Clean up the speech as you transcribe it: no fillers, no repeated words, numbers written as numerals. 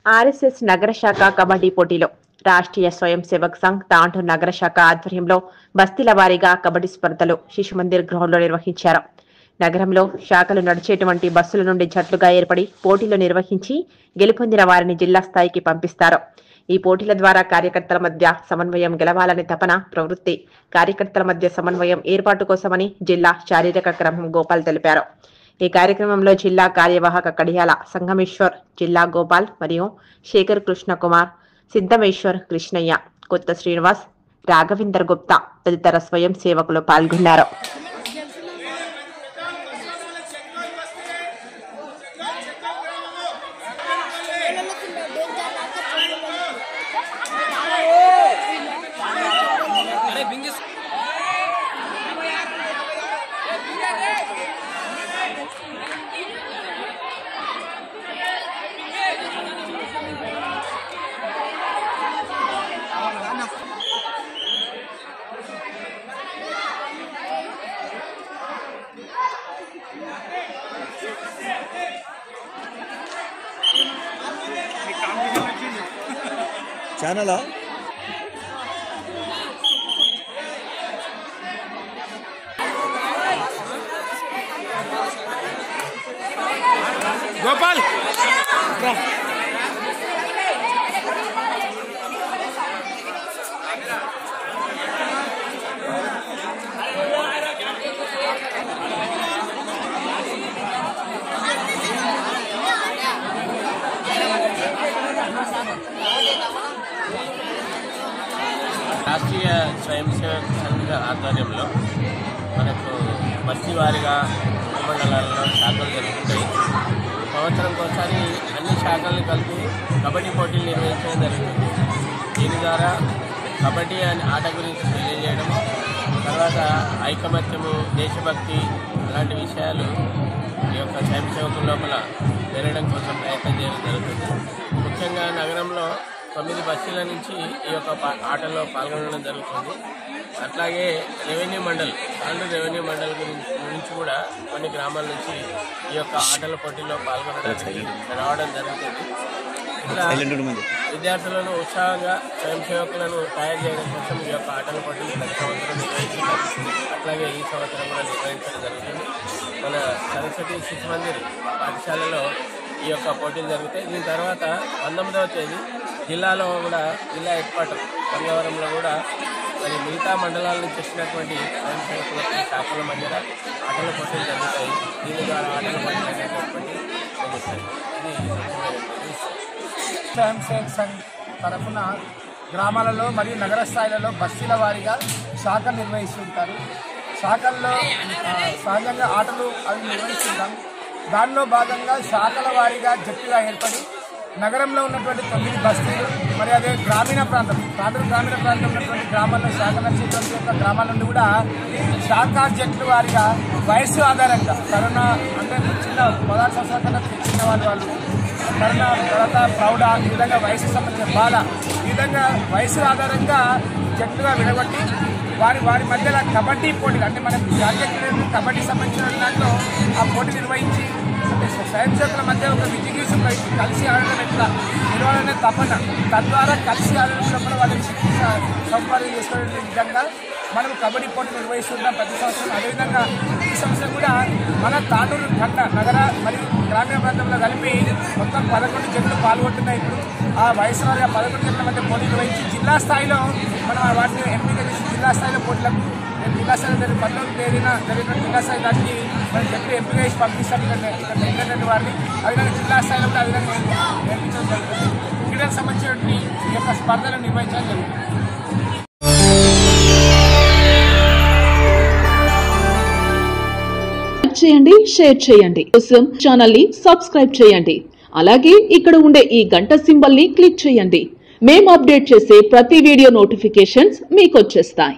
RSS నగర శాఖ కబడ్డీ పోటీలో రాష్ట్రీయ స్వయం సేవక్ సంఘ్ తాండూర్ నగర శాఖ ఆధ్వర్యంలో బస్తీల వారీగా కబడ్డీ స్పర్ధలు శిశు మందిర్ గ్రౌండ్లో నిర్వహించారు. నగరంలో శాఖలు నడిచేటువంటి బస్సుల నుండి జట్లుగా ఏర్పడి పోటీలు నిర్వహించి గెలుపొందిన వారిని జిల్లా స్థాయికి పంపిస్తారు. ఈ పోటీల ద్వారా కార్యకర్తల మధ్య సమన్వయం, గెలవాలనే తపన, ప్రవృత్తి, కార్యకర్తల మధ్య సమన్వయం ఏర్పాటు కోసమని జిల్లా శారీరక క్రమం గోపాల్ తెలిపారు. ఈ కార్యక్రమంలో జిల్లా కార్యవాహక కడియాల సంగమేశ్వర్, జిల్లా గోపాల్ మరియు శేఖర్ కృష్ణ కుమార్, సిద్ధమేశ్వర్ కృష్ణయ్య, కొత్త శ్రీనివాస్, రాఘవేందర్ గుప్తా తదితర స్వయం సేవకులు పాల్గొన్నారు. ఛానలా గోపాల్ రాష్ట్రీయ స్వయం సేవక్ సంఘ ఆధ్వర్యంలో మనకు బస్తీ వారీగా మండలాల్లో శాఖలు జరుగుతాయి. సంవత్సరంకోసారి అన్ని శాఖలను కలిపి కబడ్డీ పోటీలు నిర్వహించడం జరుగుతుంది. దీని ద్వారా కబడ్డీ అనే ఆట గురించి తెలియజేయడము, తర్వాత ఐకమత్యము, దేశభక్తి అలాంటి విషయాలు ఈ యొక్క స్వయం సేవకుల లోపల పెరగడం కోసం ప్రయత్నం చేయడం జరుగుతుంది. ముఖ్యంగా నగరంలో 9 బస్తీల నుంచి ఈ యొక్క ఆటల్లో పాల్గొనడం జరుగుతుంది. అట్లాగే రెవెన్యూ మండల్, తాండూర్ రెవెన్యూ మండల్ నుంచి కూడా కొన్ని గ్రామాల నుంచి ఈ యొక్క ఆటల పోటీల్లో పాల్గొనడానికి రావడం జరుగుతుంది. ఇలా విద్యార్థులను ఉత్సాహంగా స్వయం సేవకులను తయారు చేయడం కోసం ఈ యొక్క ఆటల పోటీలు ప్రతి సంవత్సరం నిర్వహించారు. అట్లాగే ఈ సంవత్సరం కూడా నిర్వహించడం జరుగుతుంది. మన సరస్వతి శిశు మందిర్ పాఠశాలలో ఈ యొక్క పోటీలు జరుగుతాయి. దీని తర్వాత 19వ తేదీ జిల్లాలో కూడా, జిల్లా హెడ్ క్వార్టర్ గంగవరంలో కూడా మరి మిగతా మండలాల నుంచి వచ్చినటువంటి స్వయం సేవకుల శాఖల మధ్య ఆటల పోటీలు జరుగుతాయి. దీని ద్వారా ఆటల పోటీలు అనేటటువంటి జరుగుతాయి. ఇది స్వయం సేవక్ సంఘ్ తరఫున గ్రామాలలో మరియు నగర స్థాయిలలో బస్తీల వారీగా శాఖలు నిర్వహిస్తుంటారు. శాఖల్లో సహజంగా ఆటలు అవి నిర్వహిస్తుంటాం. దానిలో భాగంగా శాఖల వారీగా జట్టుగా ఏర్పడి నగరంలో ఉన్నటువంటి 9 బస్తీలు మరి అదే గ్రామీణ ప్రాంతం, తాండూరు గ్రామీణ ప్రాంతం ఉన్నటువంటి గ్రామాల్లో శాఖ నడిచేటువంటి యొక్క గ్రామాల నుండి కూడా శాఖ జట్లు వారిగా వయస్సు ఆధారంగా కరోనా అంటే చిన్న 16 సంవత్సరాల కన్నా చిన్న వాళ్ళు కరోనా తర్వాత ప్రౌఢ, ఈ విధంగా వయసు సంబంధించిన బాల, ఈ విధంగా వయసు ఆధారంగా జట్లుగా విడగొట్టి వారి మధ్యలో కబడ్డీ పోటీలు అంటే మనం జాతీయ క్రీడలు కబడ్డీ సంబంధించిన దాంట్లో ఆ పోటీ నిర్వహించి అంటే స్వయం సేవకుల మధ్య ఒక విజిగీసు కలిసి ఆడడం ఎట్లా నిర్వహణ తపన, తద్వారా కలిసి ఆడడంలో కూడా వాళ్ళకి శిక్షణ సౌకర్యం చేసుకునే విధంగా మనం కబడ్డీ పోటీ నిర్వహిస్తున్నాం ప్రతి సంవత్సరం. అదేవిధంగా ఈ సంవత్సరం కూడా మన తాండూరు ఖండ నగర మరియు గ్రామీణ ప్రాంతంలో కలిపి మొత్తం 11 జట్లు పాల్గొంటున్నాయి. ఇప్పుడు ఆ వయసు వారి 11 జట్ల మధ్య పోటీ నిర్వహించి జిల్లా స్థాయిలో మనం వాటిని ఎంపిక చేసి జిల్లా స్థాయిలో పోటీలకు జిల్లా స్థాయిలో 19వ తేదీన జరిగిన జిల్లా స్థాయి దానికి మనం జట్లు ఎంపిక చేసి పంపిస్తాం ఇక్కడ జరిగినటువంటి వారిని. అదేవిధంగా జిల్లా స్థాయిలో కూడా ఆ విధంగా నేర్పించడం జరుగుతుంది. క్రీడలకు సంబంధించినటువంటి ఈ యొక్క స్పర్ధలను నిర్వహించడం జరుగుతుంది. చేయండి, షేర్ చేయండి, కోసం ఛానల్ ని సబ్స్క్రైబ్ చేయండి. అలాగే ఇక్కడ ఉండే ఈ గంట సింబల్ ని క్లిక్ చేయండి. మేము అప్డేట్ చేసే ప్రతి వీడియో నోటిఫికేషన్స్ మీకు వచ్చేస్తాయి.